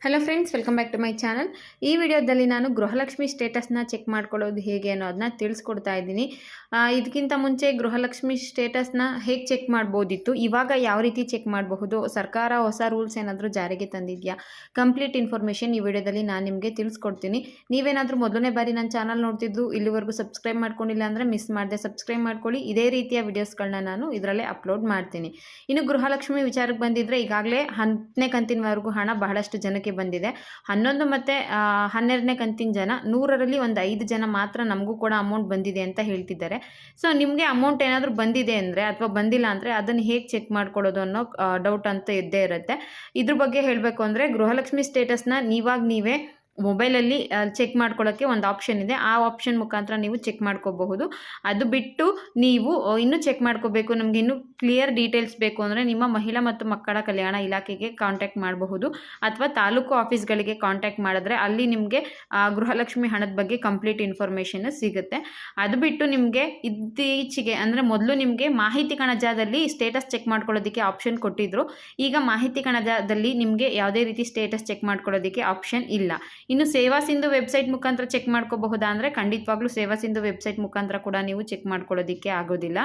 Hello friends, welcome back to my channel. ಈ ವಿಡಿಯೋದಲ್ಲಿ ನಾನು ಗೃಹಲಕ್ಷ್ಮಿ ಸ್ಟೇಟಸ್ನ ಚೆಕ್ ಮಾಡ್ಕೊಳ್ಳೋದು ಹೇಗೆ ಅನ್ನೋದನ್ನ ತಿಳಿಸ್ಕೊಡ್ತಾ ಇದ್ದೀನಿ. ಇದಕ್ಕಿಂತ ಮುಂಚೆ ಗೃಹಲಕ್ಷ್ಮಿ ಸ್ಟೇಟಸ್ನ ಹೇಗೆ ಚೆಕ್ ಮಾಡ್ಬೋದಿತ್ತು, ಇವಾಗ ಯಾವ ರೀತಿ ಚೆಕ್ ಮಾಡಬಹುದು, ಸರ್ಕಾರ ಹೊಸ ರೂಲ್ಸ್ ಏನಾದರೂ ಜಾರಿಗೆ ತಂದಿದೆಯಾ, ಕಂಪ್ಲೀಟ್ ಇನ್ಫಾರ್ಮೇಷನ್ ಈ ವಿಡಿಯೋದಲ್ಲಿ ನಾನು ನಿಮಗೆ ತಿಳಿಸ್ಕೊಡ್ತೀನಿ. ನೀವೇನಾದರೂ ಮೊದಲನೇ ಬಾರಿ ನನ್ನ ಚಾನಲ್ ನೋಡ್ತಿದ್ದು ಇಲ್ಲಿವರೆಗೂ ಸಬ್ಸ್ಕ್ರೈಬ್ ಮಾಡ್ಕೊಂಡಿಲ್ಲ ಅಂದರೆ ಮಿಸ್ ಮಾಡದೆ ಸಬ್ಸ್ಕ್ರೈಬ್ ಮಾಡ್ಕೊಳ್ಳಿ. ಇದೇ ರೀತಿಯ ವಿಡಿಯೋಸ್ಗಳನ್ನ ನಾನು ಇದರಲ್ಲೇ ಅಪ್ಲೋಡ್ ಮಾಡ್ತೀನಿ. ಇನ್ನು ಗೃಹಲಕ್ಷ್ಮಿ ವಿಚಾರಕ್ಕೆ ಬಂದಿದ್ದರೆ ಈಗಾಗಲೇ 10ನೇ ಕಂತಿನವರೆಗೂ ಹಣ ಬಹಳಷ್ಟು ಜನಕ್ಕೆ ಬಂದಿದೆ. 11 ಮತ್ತು 12ನೇ ಕಂತಿನ ಜನ 100ರಲ್ಲಿ ಒಂದು 5 ಜನ ಮಾತ್ರ ನಮಗೂ ಕೂಡ ಅಮೌಂಟ್ ಬಂದಿದೆ ಅಂತ ಹೇಳ್ತಿದ್ದಾರೆ. ಸೊ ನಿಮಗೆ ಅಮೌಂಟ್ ಏನಾದರೂ ಬಂದಿದೆ ಅಂದರೆ ಅಥವಾ ಬಂದಿಲ್ಲ ಅಂದರೆ ಅದನ್ನು ಹೇಗೆ ಚೆಕ್ ಮಾಡ್ಕೊಳ್ಳೋದು ಅನ್ನೋ ಡೌಟ್ ಅಂತ ಇದ್ದೇ ಇರುತ್ತೆ. ಇದ್ರ ಬಗ್ಗೆ ಹೇಳಬೇಕು ಅಂದರೆ ಗೃಹಲಕ್ಷ್ಮಿ ಸ್ಟೇಟಸ್ನ ನೀವೇ ಮೊಬೈಲಲ್ಲಿ ಚೆಕ್ ಮಾಡ್ಕೊಳ್ಳೋಕ್ಕೆ ಒಂದು ಆಪ್ಷನ್ ಇದೆ. ಆ ಆಪ್ಷನ್ ಮುಖಾಂತರ ನೀವು ಚೆಕ್ ಮಾಡ್ಕೋಬಹುದು. ಅದು ಬಿಟ್ಟು ನೀವು ಇನ್ನೂ ಚೆಕ್ ಮಾಡ್ಕೋಬೇಕು, ನಮಗೆ ಇನ್ನೂ ಕ್ಲಿಯರ್ ಡೀಟೇಲ್ಸ್ ಬೇಕು ಅಂದರೆ ನಿಮ್ಮ ಮಹಿಳಾ ಮತ್ತು ಮಕ್ಕಳ ಕಲ್ಯಾಣ ಇಲಾಖೆಗೆ ಕಾಂಟ್ಯಾಕ್ಟ್ ಮಾಡಬಹುದು ಅಥವಾ ತಾಲೂಕು ಆಫೀಸ್ಗಳಿಗೆ ಕಾಂಟ್ಯಾಕ್ಟ್ ಮಾಡಿದ್ರೆ ಅಲ್ಲಿ ನಿಮಗೆ ಗೃಹಲಕ್ಷ್ಮಿ ಹಣದ ಬಗ್ಗೆ ಕಂಪ್ಲೀಟ್ ಇನ್ಫಾರ್ಮೇಷನ್ ಸಿಗುತ್ತೆ. ಅದು ಬಿಟ್ಟು ನಿಮಗೆ ಇತ್ತೀಚೆಗೆ ಅಂದರೆ ಮೊದಲು ನಿಮಗೆ ಮಾಹಿತಿ ಕಣಜದಲ್ಲಿ ಸ್ಟೇಟಸ್ ಚೆಕ್ ಮಾಡ್ಕೊಳ್ಳೋದಕ್ಕೆ ಆಪ್ಷನ್ ಕೊಟ್ಟಿದ್ರು. ಈಗ ಮಾಹಿತಿ ಕಣಜದಲ್ಲಿ ನಿಮಗೆ ಯಾವುದೇ ರೀತಿ ಸ್ಟೇಟಸ್ ಚೆಕ್ ಮಾಡ್ಕೊಳ್ಳೋದಕ್ಕೆ ಆಪ್ಷನ್ ಇಲ್ಲ. ಇನ್ನು ಸೇವಾ ಸಿಂಧು ವೆಬ್ಸೈಟ್ ಮುಖಾಂತರ ಚೆಕ್ ಮಾಡ್ಕೋಬಹುದಾ ಅಂದರೆ ಖಂಡಿತವಾಗ್ಲೂ ಸೇವಾ ಸಿಂಧು ವೆಬ್ಸೈಟ್ ಮುಖಾಂತರ ಕೂಡ ನೀವು ಚೆಕ್ ಮಾಡ್ಕೊಳ್ಳೋದಕ್ಕೆ ಆಗೋದಿಲ್ಲ.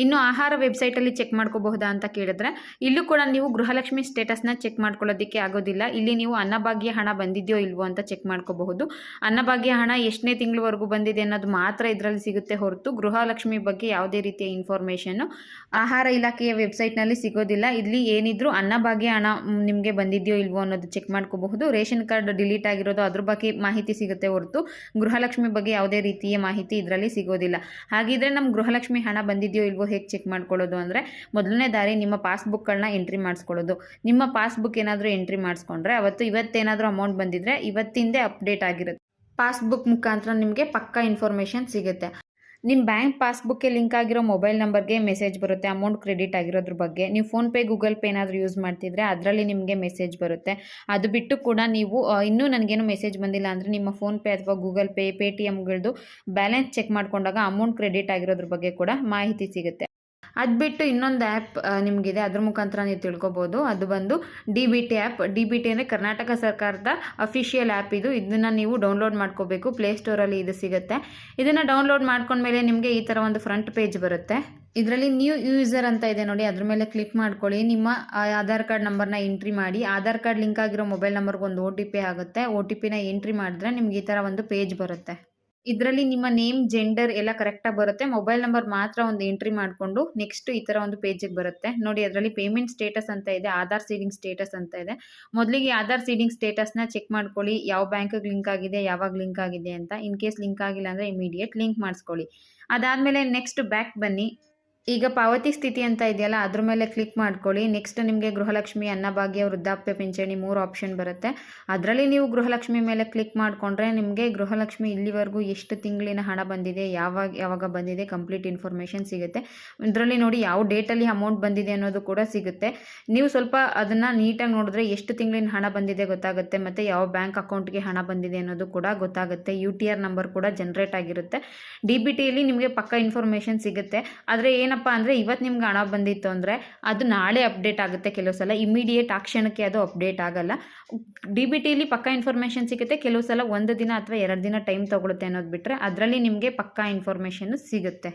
ಇನ್ನು ಆಹಾರ ವೆಬ್ಸೈಟಲ್ಲಿ ಚೆಕ್ ಮಾಡ್ಕೋಬಹುದಾ ಅಂತ ಕೇಳಿದ್ರೆ ಇಲ್ಲೂ ಕೂಡ ನೀವು ಗೃಹಲಕ್ಷ್ಮಿ ಸ್ಟೇಟಸ್ನ ಚೆಕ್ ಮಾಡ್ಕೊಳ್ಳೋದಕ್ಕೆ ಆಗೋದಿಲ್ಲ. ಇಲ್ಲಿ ನೀವು ಅನ್ನಭಾಗ್ಯ ಹಣ ಬಂದಿದೆಯೋ ಇಲ್ವೋ ಅಂತ ಚೆಕ್ ಮಾಡ್ಕೋಬಹುದು. ಅನ್ನಭಾಗ್ಯ ಹಣ ಎಷ್ಟನೇ ತಿಂಗಳವರೆಗೂ ಬಂದಿದೆ ಅನ್ನೋದು ಮಾತ್ರ ಇದರಲ್ಲಿ ಸಿಗುತ್ತೆ ಹೊರತು ಗೃಹಲಕ್ಷ್ಮಿ ಬಗ್ಗೆ ಯಾವುದೇ ರೀತಿಯ ಇನ್ಫಾರ್ಮೇಷನ್ನು ಆಹಾರ ಇಲಾಖೆಯ ವೆಬ್ಸೈಟ್ನಲ್ಲಿ ಸಿಗೋದಿಲ್ಲ. ಇಲ್ಲಿ ಏನಿದ್ರು ಅನ್ನಭಾಗ್ಯ ಹಣ ನಿಮಗೆ ಬಂದಿದೆಯೋ ಇಲ್ವೋ ಅನ್ನೋದು ಚೆಕ್ ಮಾಡ್ಕೋಬಹುದು. ರೇಷನ್ ಕಾರ್ಡ್ ಡಿಲೀಟ್ ಆಗಿರೋದು ಅದ್ರ ಬಗ್ಗೆ ಮಾಹಿತಿ ಸಿಗುತ್ತೆ ಹೊರತು ಗೃಹಲಕ್ಷ್ಮಿ ಬಗ್ಗೆ ಯಾವುದೇ ರೀತಿಯ ಮಾಹಿತಿ ಇದರಲ್ಲಿ ಸಿಗೋದಿಲ್ಲ. ಹಾಗಿದ್ರೆ ನಮ್ಮ ಗೃಹಲಕ್ಷ್ಮಿ ಹಣ ಬಂದಿದೆಯೋ ಇಲ್ವೋ ಹೇಗೆ ಚೆಕ್ ಮಾಡ್ಕೊಳ್ಳೋದು ಅಂದರೆ ಮೊದಲನೇ ದಾರಿ ನಿಮ್ಮ ಪಾಸ್ಬುಕ್ಗಳನ್ನ ಎಂಟ್ರಿ ಮಾಡಿಸ್ಕೊಳ್ಳೋದು. ನಿಮ್ಮ ಪಾಸ್ಬುಕ್ ಏನಾದರೂ ಎಂಟ್ರಿ ಮಾಡಿಸ್ಕೊಂಡ್ರೆ ಇವತ್ತೇನಾದರೂ ಅಮೌಂಟ್ ಬಂದಿದ್ರೆ ಇವತ್ತಿಂದೇ ಅಪ್ಡೇಟ್ ಆಗಿರುತ್ತೆ. ಪಾಸ್ಬುಕ್ ಮುಖಾಂತರ ನಿಮಗೆ ಪಕ್ಕಾ ಇನ್ಫಾರ್ಮೇಷನ್ ಸಿಗುತ್ತೆ. ನಿಮ್ಮ ಬ್ಯಾಂಕ್ ಪಾಸ್ಬುಕ್ಗೆ ಲಿಂಕ್ ಆಗಿರೋ ಮೊಬೈಲ್ ನಂಬರ್ಗೆ ಮೆಸೇಜ್ ಬರುತ್ತೆ ಅಮೌಂಟ್ ಕ್ರೆಡಿಟ್ ಆಗಿರೋದ್ರ ಬಗ್ಗೆ. ನೀವು ಫೋನ್ಪೇ ಗೂಗಲ್ ಪೇ ಏನಾದರೂ ಯೂಸ್ ಮಾಡ್ತಿದ್ರೆ ಅದರಲ್ಲಿ ನಿಮಗೆ ಮೆಸೇಜ್ ಬರುತ್ತೆ. ಅದು ಬಿಟ್ಟು ಕೂಡ ನೀವು ಇನ್ನೂ ನನಗೇನು ಮೆಸೇಜ್ ಬಂದಿಲ್ಲ ಅಂದರೆ ನಿಮ್ಮ ಫೋನ್ಪೇ ಅಥವಾ ಗೂಗಲ್ ಪೇ, ಪೇಟಿಎಮ್ಗಳದ್ದು ಬ್ಯಾಲೆನ್ಸ್ ಚೆಕ್ ಮಾಡಿಕೊಂಡಾಗ ಅಮೌಂಟ್ ಕ್ರೆಡಿಟ್ ಆಗಿರೋದ್ರ ಬಗ್ಗೆ ಕೂಡ ಮಾಹಿತಿ ಸಿಗುತ್ತೆ. ಅದು ಬಿಟ್ಟು ಇನ್ನೊಂದು ಆ್ಯಪ್ ನಿಮಗಿದೆ, ಅದ್ರ ಮುಖಾಂತರ ನೀವು ತಿಳ್ಕೊಬೋದು. ಅದು ಬಂದು DBT ಆ್ಯಪ್. DBT ಅಂದರೆ ಕರ್ನಾಟಕ ಸರ್ಕಾರದ ಅಫಿಷಿಯಲ್ ಆ್ಯಪ್ ಇದು. ಇದನ್ನು ನೀವು ಡೌನ್ಲೋಡ್ ಮಾಡ್ಕೋಬೇಕು. ಪ್ಲೇಸ್ಟೋರಲ್ಲಿ ಇದು ಸಿಗುತ್ತೆ. ಇದನ್ನು ಡೌನ್ಲೋಡ್ ಮಾಡ್ಕೊಂಡ್ಮೇಲೆ ನಿಮಗೆ ಈ ಥರ ಒಂದು ಫ್ರಂಟ್ ಪೇಜ್ ಬರುತ್ತೆ. ಇದರಲ್ಲಿ ನ್ಯೂ ಯೂಸರ್ ಅಂತ ಇದೆ ನೋಡಿ, ಅದ್ರ ಮೇಲೆ ಕ್ಲಿಕ್ ಮಾಡ್ಕೊಳ್ಳಿ. ನಿಮ್ಮ ಆಧಾರ್ ಕಾರ್ಡ್ ನಂಬರ್ನ ಎಂಟ್ರಿ ಮಾಡಿ. ಆಧಾರ್ ಕಾರ್ಡ್ ಲಿಂಕ್ ಆಗಿರೋ ಮೊಬೈಲ್ ನಂಬರ್ಗೆ ಒಂದು OTP ಆಗುತ್ತೆ. OTPನ ಎಂಟ್ರಿ ಮಾಡಿದ್ರೆ ನಿಮ್ಗೆ ಈ ಥರ ಒಂದು ಪೇಜ್ ಬರುತ್ತೆ. ಇದರಲ್ಲಿ ನಿಮ್ಮ ನೇಮ್, ಜೆಂಡರ್ ಎಲ್ಲ ಕರೆಕ್ಟಾಗಿ ಬರುತ್ತೆ. ಮೊಬೈಲ್ ನಂಬರ್ ಮಾತ್ರ ಒಂದು ಎಂಟ್ರಿ ಮಾಡಿಕೊಂಡು ನೆಕ್ಸ್ಟ್ ಈ ಥರ ಒಂದು ಪೇಜಿಗೆ ಬರುತ್ತೆ ನೋಡಿ. ಅದರಲ್ಲಿ ಪೇಮೆಂಟ್ ಸ್ಟೇಟಸ್ ಅಂತ ಇದೆ, ಆಧಾರ್ ಸೀಡಿಂಗ್ ಸ್ಟೇಟಸ್ ಅಂತ ಇದೆ. ಮೊದಲಿಗೆ ಆಧಾರ್ ಸೀಡಿಂಗ್ ಸ್ಟೇಟಸ್ನ ಚೆಕ್ ಮಾಡ್ಕೊಳ್ಳಿ, ಯಾವ ಬ್ಯಾಂಕಿಗೆ ಲಿಂಕ್ ಆಗಿದೆ, ಯಾವಾಗ ಲಿಂಕ್ ಆಗಿದೆ ಅಂತ. ಇನ್ ಕೇಸ್ ಲಿಂಕ್ ಆಗಿಲ್ಲ ಅಂದರೆ ಇಮಿಡಿಯೇಟ್ ಲಿಂಕ್ ಮಾಡಿಸ್ಕೊಳ್ಳಿ. ಅದಾದಮೇಲೆ ನೆಕ್ಸ್ಟ್ ಬ್ಯಾಕ್ ಬನ್ನಿ. ಈಗ ಪಾವತಿ ಸ್ಥಿತಿ ಅಂತ ಇದೆಯಲ್ಲ ಅದ್ರ ಮೇಲೆ ಕ್ಲಿಕ್ ಮಾಡ್ಕೊಳ್ಳಿ. ನೆಕ್ಸ್ಟ್ ನಿಮಗೆ ಗೃಹಲಕ್ಷ್ಮಿ, ಅನ್ನಭಾಗ್ಯ, ವೃದ್ಧಾಪ್ಯ ಪಿಂಚಣಿ 3 ಆಪ್ಷನ್ ಬರುತ್ತೆ. ಅದರಲ್ಲಿ ನೀವು ಗೃಹಲಕ್ಷ್ಮಿ ಮೇಲೆ ಕ್ಲಿಕ್ ಮಾಡಿಕೊಂಡ್ರೆ ನಿಮಗೆ ಗೃಹಲಕ್ಷ್ಮಿ ಇಲ್ಲಿವರೆಗೂ ಎಷ್ಟು ತಿಂಗಳಿನ ಹಣ ಬಂದಿದೆ, ಯಾವಾಗ ಬಂದಿದೆ ಕಂಪ್ಲೀಟ್ ಇನ್ಫಾರ್ಮೇಷನ್ ಸಿಗುತ್ತೆ. ಇದರಲ್ಲಿ ನೋಡಿ ಯಾವ ಡೇಟಲ್ಲಿ ಅಮೌಂಟ್ ಬಂದಿದೆ ಅನ್ನೋದು ಕೂಡ ಸಿಗುತ್ತೆ. ನೀವು ಸ್ವಲ್ಪ ಅದನ್ನು ನೀಟಾಗಿ ನೋಡಿದ್ರೆ ಎಷ್ಟು ತಿಂಗಳಿನ ಹಣ ಬಂದಿದೆ ಗೊತ್ತಾಗುತ್ತೆ, ಮತ್ತು ಯಾವ ಬ್ಯಾಂಕ್ ಅಕೌಂಟ್ಗೆ ಹಣ ಬಂದಿದೆ ಅನ್ನೋದು ಕೂಡ ಗೊತ್ತಾಗುತ್ತೆ. UTR ನಂಬರ್ ಕೂಡ ಜನ್ರೇಟ್ ಆಗಿರುತ್ತೆ. DBTಯಲ್ಲಿ ನಿಮಗೆ ಪಕ್ಕ ಇನ್ಫಾರ್ಮೇಷನ್ ಸಿಗುತ್ತೆ. ಆದರೆ ಏನಪ್ಪ ಅಂದರೆ ಇವತ್ತು ನಿಮ್ಗೆ ಹಣ ಬಂದಿತ್ತು ಅಂದರೆ ಅದು ನಾಳೆ ಅಪ್ಡೇಟ್ ಆಗುತ್ತೆ. ಕೆಲವು ಸಲ ಇಮಿಡಿಯೇಟ್ ಆ ಕ್ಷಣಕ್ಕೆ ಅದು ಅಪ್ಡೇಟ್ ಆಗಲ್ಲ. DBTಯಲ್ಲಿ ಪಕ್ಕಾ ಇನ್ಫಾರ್ಮೇಷನ್ ಸಿಗುತ್ತೆ. ಕೆಲವು ಸಲ 1 ದಿನ ಅಥವಾ 2 ದಿನ ಟೈಮ್ ತೊಗೊಳುತ್ತೆ ಅನ್ನೋದು ಬಿಟ್ಟರೆ ಅದರಲ್ಲಿ ನಿಮಗೆ ಪಕ್ಕಾ ಇನ್ಫಾರ್ಮೇಷನ್ ಸಿಗುತ್ತೆ.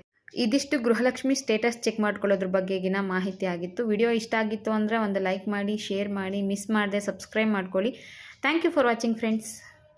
ಇದಿಷ್ಟು ಗೃಹಲಕ್ಷ್ಮಿ ಸ್ಟೇಟಸ್ ಚೆಕ್ ಮಾಡ್ಕೊಳ್ಳೋದ್ರ ಬಗ್ಗೆಗಿನ ಮಾಹಿತಿ ಆಗಿತ್ತು. ವಿಡಿಯೋ ಇಷ್ಟ ಆಗಿತ್ತು ಅಂದರೆ ಒಂದು ಲೈಕ್ ಮಾಡಿ, ಶೇರ್ ಮಾಡಿ, ಮಿಸ್ ಮಾಡದೆ ಸಬ್ಸ್ಕ್ರೈಬ್ ಮಾಡ್ಕೊಳ್ಳಿ. Thank you for watching friends.